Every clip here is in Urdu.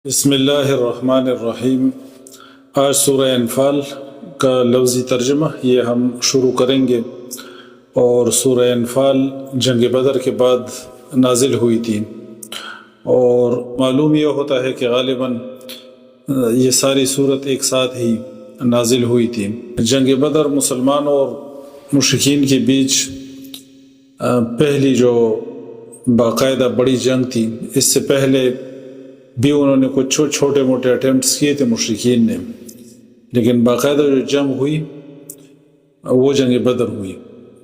بسم اللہ الرحمن الرحیم۔ آج سورہ انفال کا لفظی ترجمہ یہ ہم شروع کریں گے، اور سورہ انفال جنگ بدر کے بعد نازل ہوئی تھی، اور معلوم یہ ہوتا ہے کہ غالباً یہ ساری صورت ایک ساتھ ہی نازل ہوئی تھی۔ جنگ بدر مسلمانوں اور مشرکین کے بیچ پہلی جو باقاعدہ بڑی جنگ تھی۔ اس سے پہلے بھی انہوں نے کچھ چھوٹے موٹے اٹیمپٹس کیے تھے مشرکین نے، لیکن باقاعدہ جو جنگ ہوئی وہ جنگ بدر ہوئی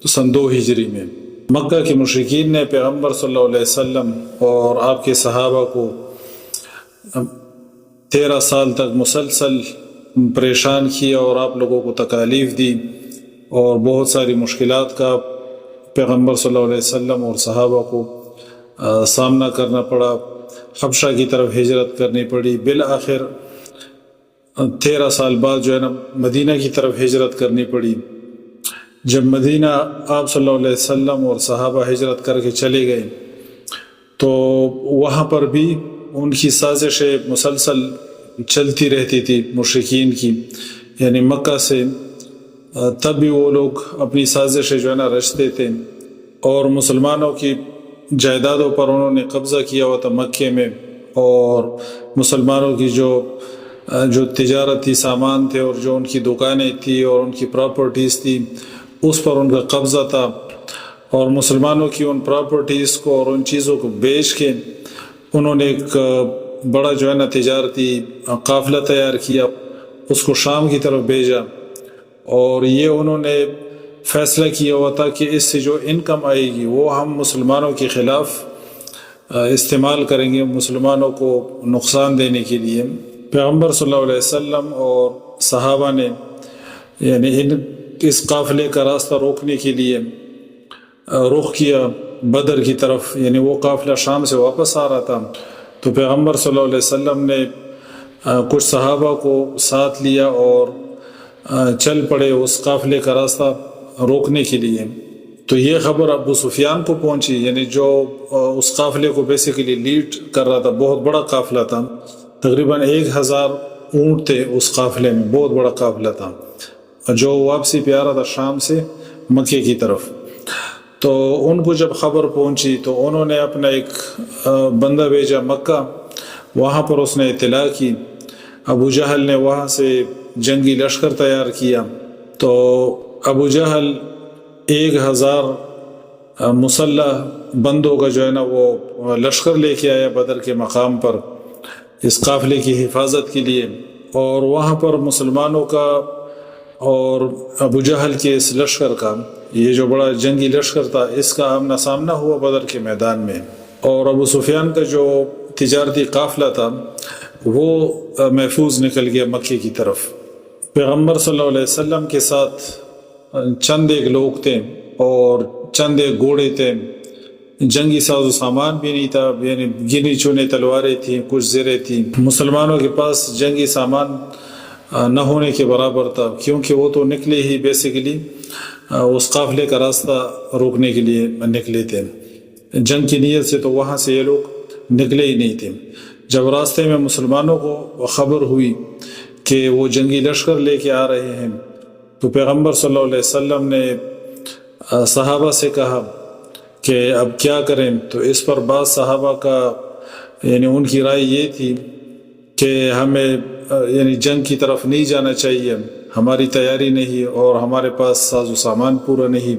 تو سن 2 ہجری میں۔ مکہ کے مشرکین نے پیغمبر صلی اللہ علیہ وسلم اور آپ کے صحابہ کو 13 سال تک مسلسل پریشان کیا اور آپ لوگوں کو تکالیف دی، اور بہت ساری مشکلات کا پیغمبر صلی اللہ علیہ وسلم اور صحابہ کو سامنا کرنا پڑا۔ حبشہ کی طرف ہجرت کرنی پڑی، بالآخر 13 سال بعد جو ہے نا مدینہ کی طرف ہجرت کرنی پڑی۔ جب مدینہ آپ صلی اللہ علیہ وسلم اور صحابہ ہجرت کر کے چلے گئے تو وہاں پر بھی ان کی سازشیں مسلسل چلتی رہتی تھی مشرکین کی، یعنی مکہ سے تب بھی وہ لوگ اپنی سازشیں جو ہے نا رچتے تھے، اور مسلمانوں کی جائیدادوں پر انہوں نے قبضہ کیا ہوا تھا مکے میں، اور مسلمانوں کی جو تجارتی سامان تھے اور جو ان کی دکانیں تھیں اور ان کی پراپرٹیز تھی اس پر ان کا قبضہ تھا، اور مسلمانوں کی ان پراپرٹیز کو اور ان چیزوں کو بیچ کے انہوں نے ایک بڑا جو ہے نا تجارتی قافلہ تیار کیا، اس کو شام کی طرف بھیجا، اور یہ انہوں نے فیصلہ کیا ہوا تھا کہ اس سے جو انکم آئے گی وہ ہم مسلمانوں کے خلاف استعمال کریں گے، مسلمانوں کو نقصان دینے کے لیے۔ پیغمبر صلی اللہ علیہ وسلم اور صحابہ نے یعنی اس قافلے کا راستہ روکنے کے لیے رخ کیا بدر کی طرف، یعنی وہ قافلہ شام سے واپس آ رہا تھا، تو پیغمبر صلی اللہ علیہ وسلم نے کچھ صحابہ کو ساتھ لیا اور چل پڑے اس قافلے کا راستہ روکنے کے لیے۔ تو یہ خبر ابو سفیان کو پہنچی، یعنی جو اس قافلے کو بیسیکلی لیڈ کر رہا تھا، بہت بڑا قافلہ تھا، تقریباً 1000 اونٹ تھے اس قافلے میں، بہت بڑا قافلہ تھا جو واپسی پہ آ رہا تھا شام سے مکے کی طرف۔ تو ان کو جب خبر پہنچی تو انہوں نے اپنا ایک بندہ بھیجا مکہ، وہاں پر اس نے اطلاع کی، ابو جہل نے وہاں سے جنگی لشکر تیار کیا، تو ابو جہل 1000 مسلح بندوں کا جو ہے نا وہ لشکر لے کے آیا بدر کے مقام پر اس قافلے کی حفاظت کے لیے، اور وہاں پر مسلمانوں کا اور ابو جہل کے اس لشکر کا، یہ جو بڑا جنگی لشکر تھا، اس کا آمنا سامنا ہوا بدر کے میدان میں، اور ابو سفیان کا جو تجارتی قافلہ تھا وہ محفوظ نکل گیا مکے کی طرف۔ پیغمبر صلی اللہ علیہ وسلم کے ساتھ چند ایک لوگ تھے اور چند ایک گھوڑے تھے، جنگی ساز و سامان بھی نہیں تھا، یعنی گنی چنے تلواریں تھیں، کچھ زریں تھیں۔ مسلمانوں کے پاس جنگی سامان نہ ہونے کے برابر تھا، کیونکہ وہ تو نکلے ہی بیسیکلی اس قافلے کا راستہ روکنے کے لیے نکلے تھے، جنگ کی نیت سے تو وہاں سے یہ لوگ نکلے ہی نہیں تھے۔ جب راستے میں مسلمانوں کو خبر ہوئی کہ وہ جنگی لشکر لے کے آ رہے ہیں تو پیغمبر صلی اللہ علیہ وسلم نے صحابہ سے کہا کہ اب کیا کریں، تو اس پر بعض صحابہ کا یعنی ان کی رائے یہ تھی کہ ہمیں یعنی جنگ کی طرف نہیں جانا چاہیے، ہماری تیاری نہیں اور ہمارے پاس ساز و سامان پورا نہیں۔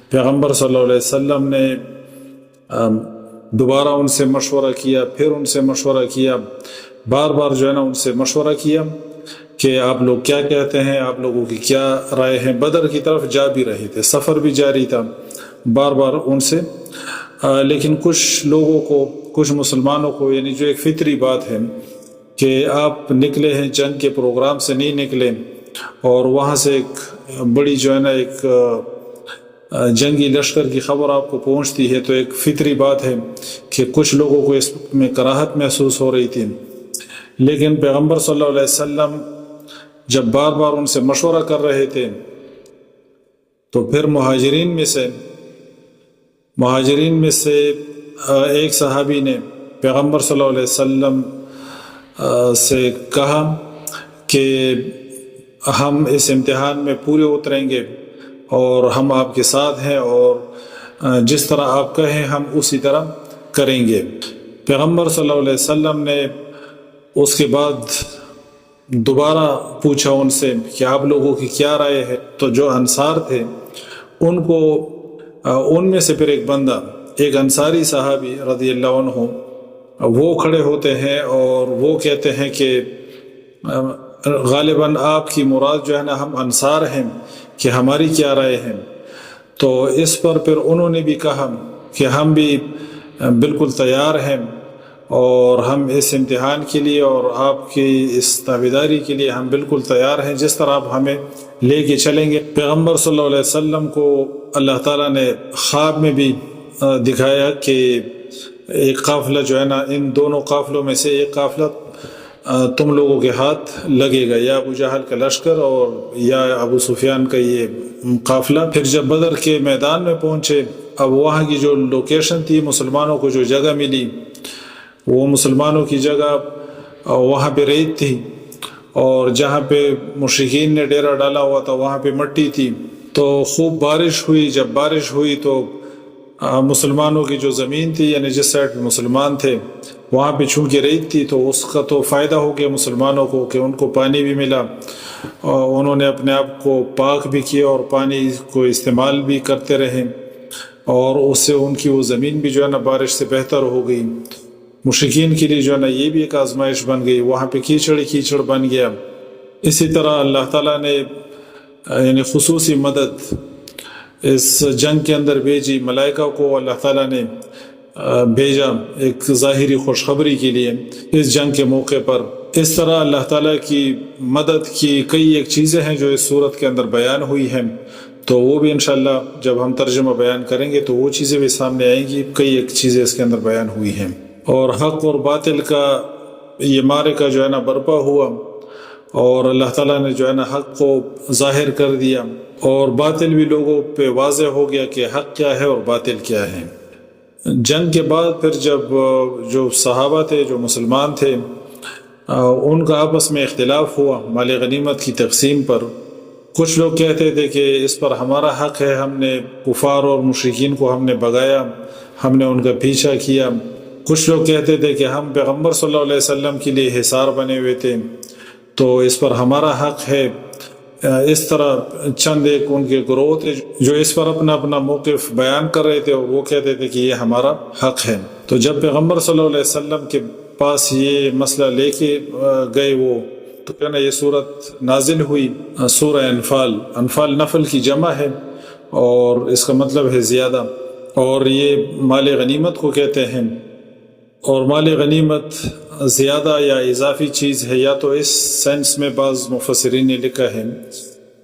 پیغمبر صلی اللہ علیہ وسلم نے دوبارہ ان سے مشورہ کیا، پھر ان سے مشورہ کیا، بار بار جو ہے نا ان سے مشورہ کیا کہ آپ لوگ کیا کہتے ہیں، آپ لوگوں کی کیا رائے ہیں۔ بدر کی طرف جا بھی رہے تھے، سفر بھی جاری تھا، بار بار ان سے لیکن کچھ لوگوں کو، کچھ مسلمانوں کو، یعنی جو ایک فطری بات ہے کہ آپ نکلے ہیں جنگ کے پروگرام سے نہیں نکلے، اور وہاں سے ایک بڑی جو ہے نا ایک جنگی لشکر کی خبر آپ کو پہنچتی ہے، تو ایک فطری بات ہے کہ کچھ لوگوں کو اس میں کراہت محسوس ہو رہی تھی۔ لیکن پیغمبر صلی اللہ علیہ وسلم جب بار بار ان سے مشورہ کر رہے تھے تو پھر مہاجرین میں سے ایک صحابی نے پیغمبر صلی اللہ علیہ وسلم سے کہا کہ ہم اس امتحان میں پورے اتریں گے اور ہم آپ کے ساتھ ہیں، اور جس طرح آپ کہیں ہم اسی طرح کریں گے۔ پیغمبر صلی اللہ علیہ وسلم نے اس کے بعد دوبارہ پوچھا ان سے کہ آپ لوگوں کی کیا رائے ہے؟ تو جو انصار تھے ان کو ان میں سے پھر ایک بندہ، ایک انصاری صحابی رضی اللہ عنہ، وہ کھڑے ہوتے ہیں اور وہ کہتے ہیں کہ غالباً آپ کی مراد جو ہے نا ہم انصار ہیں، کہ ہماری کیا رائے ہے؟ تو اس پر پھر انہوں نے بھی کہا کہ ہم بھی بالکل تیار ہیں، اور ہم اس امتحان کے لیے اور آپ کی اس تابعداری کے لیے ہم بالکل تیار ہیں، جس طرح آپ ہمیں لے کے چلیں گے۔ پیغمبر صلی اللہ علیہ وسلم کو اللہ تعالیٰ نے خواب میں بھی دکھایا کہ ایک قافلہ جو ہے نا، ان دونوں قافلوں میں سے ایک قافلہ تم لوگوں کے ہاتھ لگے گا، یا ابو جہل کا لشکر اور یا ابو سفیان کا یہ قافلہ۔ پھر جب بدر کے میدان میں پہنچے، اب وہاں کی جو لوکیشن تھی، مسلمانوں کو جو جگہ ملی، وہ مسلمانوں کی جگہ وہاں پہ ریت تھی، اور جہاں پہ مشرکین نے ڈیرا ڈالا ہوا تھا وہاں پہ مٹی تھی۔ تو خوب بارش ہوئی، جب بارش ہوئی تو مسلمانوں کی جو زمین تھی، یعنی جس سائڈ پہ مسلمان تھے وہاں پہ چونکہ ریت تھی، تو اس کا تو فائدہ ہو گیا مسلمانوں کو کہ ان کو پانی بھی ملا، اور انہوں نے اپنے آپ کو پاک بھی کیا اور پانی کو استعمال بھی کرتے رہے، اور اس سے ان کی وہ زمین بھی جو ہے نا بارش سے بہتر ہو گئی۔ مشرکین کے لیے جو ہے نا یہ بھی ایک آزمائش بن گئی، وہاں پہ کیچڑ بن گیا۔ اسی طرح اللہ تعالیٰ نے یعنی خصوصی مدد اس جنگ کے اندر بھیجی، ملائکہ کو اللہ تعالیٰ نے بھیجا ایک ظاہری خوشخبری کے لیے اس جنگ کے موقع پر۔ اس طرح اللہ تعالیٰ کی مدد کی کئی ایک چیزیں ہیں جو اس صورت کے اندر بیان ہوئی ہیں، تو وہ بھی انشاءاللہ جب ہم ترجمہ بیان کریں گے تو وہ چیزیں بھی سامنے آئیں گی۔ کئی ایک چیزیں اس کے اندر بیان ہوئی ہیں، اور حق اور باطل کا یہ معرکہ جو ہے نا برپا ہوا، اور اللہ تعالیٰ نے جو ہے نا حق کو ظاہر کر دیا، اور باطل بھی لوگوں پہ واضح ہو گیا کہ حق کیا ہے اور باطل کیا ہے۔ جنگ کے بعد پھر جب جو صحابہ تھے، جو مسلمان تھے، ان کا آپس میں اختلاف ہوا مال غنیمت کی تقسیم پر۔ کچھ لوگ کہتے تھے کہ اس پر ہمارا حق ہے، ہم نے کفار اور مشرکین کو ہم نے بغایا، ہم نے ان کا پیچھا کیا۔ کچھ لوگ کہتے تھے کہ ہم پیغمبر صلی اللہ علیہ وسلم کے لیے حصار بنے ہوئے تھے، تو اس پر ہمارا حق ہے۔ اس طرح چند ایک ان کے گروہ تھے جو اس پر اپنا اپنا موقف بیان کر رہے تھے، اور وہ کہتے تھے کہ یہ ہمارا حق ہے۔ تو جب پیغمبر صلی اللہ علیہ وسلم کے پاس یہ مسئلہ لے کے گئے وہ، تو کہنا یہ صورت نازل ہوئی، سورہ انفال۔ انفال نفل کی جمع ہے، اور اس کا مطلب ہے زیادہ، اور یہ مال غنیمت کو کہتے ہیں۔ اور مال غنیمت زیادہ یا اضافی چیز ہے، یا تو اس سینس میں بعض مفسرین نے لکھا ہے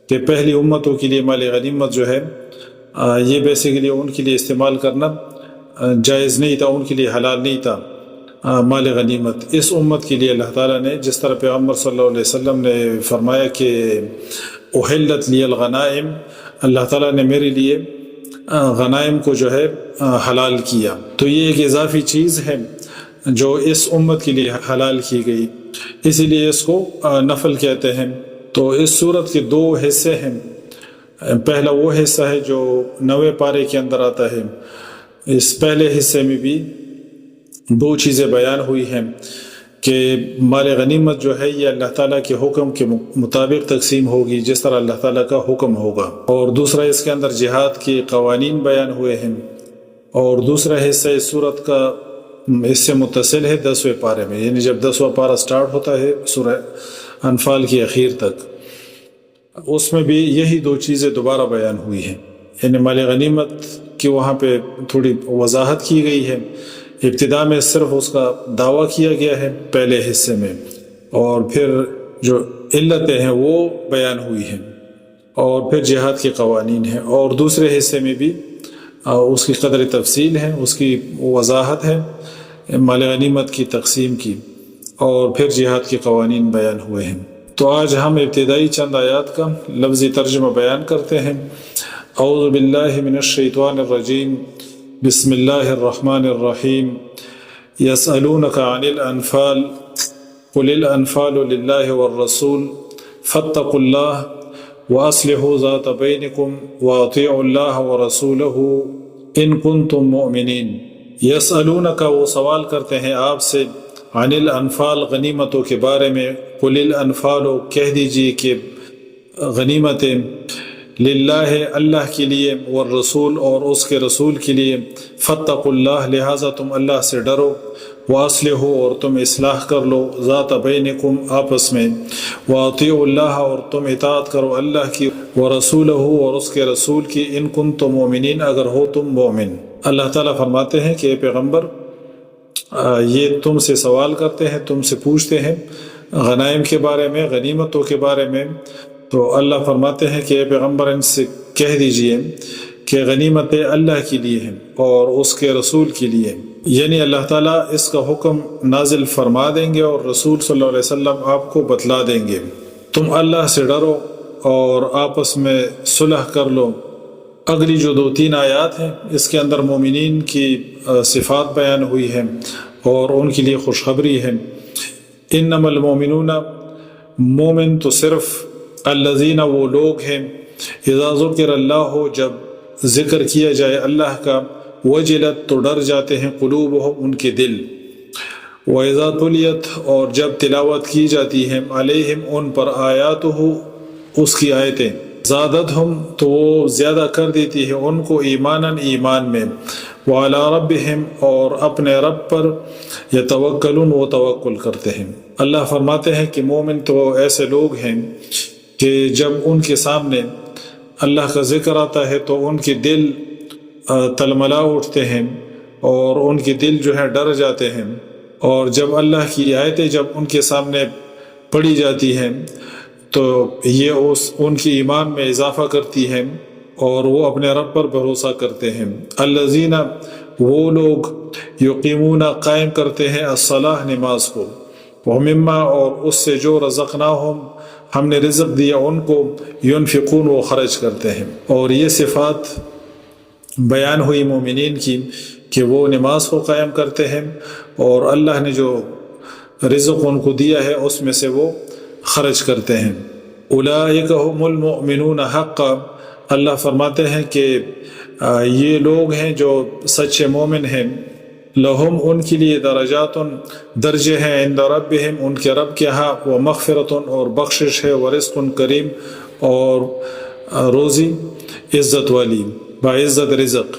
کہ پہلی امتوں کے لیے مال غنیمت جو ہے یہ بیسیکلی ان کے لیے استعمال کرنا جائز نہیں تھا، ان کے لیے حلال نہیں تھا مال غنیمت۔ اس امت کے لیے اللہ تعالیٰ نے، جس طرح پیغمبر صلی اللہ علیہ وسلم نے فرمایا کہ احلت لی الغنائم، اللہ تعالیٰ نے میرے لیے غنائم کو جو ہے حلال کیا، تو یہ ایک اضافی چیز ہے جو اس امت کے لیے حلال کی گئی، اسی لیے اس کو نفل کہتے ہیں۔ تو اس صورت کے دو حصے ہیں۔ پہلا وہ حصہ ہے جو 9ویں پارے کے اندر آتا ہے۔ اس پہلے حصے میں بھی دو چیزیں بیان ہوئی ہیں کہ مال غنیمت جو ہے یہ اللہ تعالیٰ کے حکم کے مطابق تقسیم ہوگی، جس طرح اللہ تعالیٰ کا حکم ہوگا، اور دوسرا اس کے اندر جہاد کے قوانین بیان ہوئے ہیں، اور دوسرا حصہ اس صورت کا اس سے متصل ہے 10ویں پارے میں، یعنی جب 10واں پارہ سٹارٹ ہوتا ہے سورہ انفال کی اخیر تک، اس میں بھی یہی دو چیزیں دوبارہ بیان ہوئی ہیں۔ یعنی مال غنیمت کی وہاں پہ تھوڑی وضاحت کی گئی ہے، ابتدا میں صرف اس کا دعویٰ کیا گیا ہے پہلے حصے میں، اور پھر جو علتیں ہیں وہ بیان ہوئی ہیں، اور پھر جہاد کے قوانین ہیں، اور دوسرے حصے میں بھی اس کی قدر تفصیل ہے، اس کی وضاحت ہے مال غنیمت کی تقسیم کی، اور پھر جہاد کے قوانین بیان ہوئے ہیں۔ تو آج ہم ابتدائی چند آیات کا لفظی ترجمہ بیان کرتے ہیں۔ اعوذ باللہ من الشیطان الرجیم، بسم اللہ الرحمن الرحیم۔ یسألونک عن الانفال قل الانفال للہ والرسول فاتقوا اللہ واصلحوا ذات بینکم واطیعوا اللہ ورسولہ ان کنتم مؤمنین۔ یسألونک، وہ سوال کرتے ہیں آپ سے، عن الانفال، غنیمتوں کے بارے میں، قل الانفال، کہہ دیجئے کہ غنیمتیں للہ، اللہ کے لیے، والرسول، اور اس کے رسول کے لیے، فاتقوا اللہ، لہٰذا تم اللہ سے ڈرو، واصلحوا، اور تم اصلاح کر لو، ذات بینکم، آپس میں، واطیعوا اللہ، اور تم اطاعت کرو اللہ کی، ورسولہ، اور اس کے رسول کی، ان کنتم مؤمنین، اگر ہو تم مومن۔ اللہ تعالیٰ فرماتے ہیں کہ اے پیغمبر، یہ تم سے سوال کرتے ہیں، تم سے پوچھتے ہیں غنائم کے بارے میں، غنیمتوں کے بارے میں، تو اللہ فرماتے ہیں کہ اے پیغمبر ان سے کہہ دیجئے کہ غنیمتیں اللہ کے لیے ہیں اور اس کے رسول کے لیے، یعنی اللہ تعالیٰ اس کا حکم نازل فرما دیں گے اور رسول صلی اللہ علیہ وسلم آپ کو بتلا دیں گے۔ تم اللہ سے ڈرو اور آپس میں صلح کر لو۔ اگلی جو 2-3 آیات ہیں اس کے اندر مومنین کی صفات بیان ہوئی ہیں اور ان کے لیے خوشخبری ہے۔ انما المومنون، مومن تو صرف الذین، وہ لوگ ہیں، اذا ذکر اللہ، جب ذکر کیا جائے اللہ کا، وجلت، تو ڈر جاتے ہیں، قلوبہم، ان کے دل، وَإِذَا تُلِيَتْ، اور جب تلاوت کی جاتی ہے، علیہم، ان پر، آیاتہ، اس کی آیتیں، زادتہم، تو وہ زیادہ کر دیتی ہے ان کو، ایماناً، ایمان میں، وعلی ربہم، اور اپنے رب پر، یتوکلون، وہ توکل کرتے ہیں۔ اللہ فرماتے ہیں کہ مومن تو ایسے لوگ ہیں کہ جب ان کے سامنے اللہ کا ذکر آتا ہے تو ان کے دل تلملا اٹھتے ہیں اور ان کے دل جو ہے ڈر جاتے ہیں، اور جب اللہ کی آیتیں جب ان کے سامنے پڑھی جاتی ہیں تو یہ ان کی ایمان میں اضافہ کرتی ہے اور وہ اپنے رب پر بھروسہ کرتے ہیں۔ الذین، وہ لوگ، یقیمون، قائم کرتے ہیں، الصلاۃ، نماز کو، ومما، اور اس سے جو، رزقناہم، ہم نے رزق دیا ان کو، ينفقون، وہ خرچ کرتے ہیں۔ اور یہ صفات بیان ہوئی مومنین کی کہ وہ نماز کو قائم کرتے ہیں اور اللہ نے جو رزق ان کو دیا ہے اس میں سے وہ خرچ کرتے ہیں۔ اولئک هم المؤمنون حقا، اللہ فرماتے ہیں کہ یہ لوگ ہیں جو سچے مومن ہیں، لہم، ان کے لیے، درجات، درجے ہیں، عند ربہم، ان کے رب کے ہاں، ومغفرۃ، اور بخشش ہے، ورزق کریم، اور روزی عزت والی، باعزت رزق۔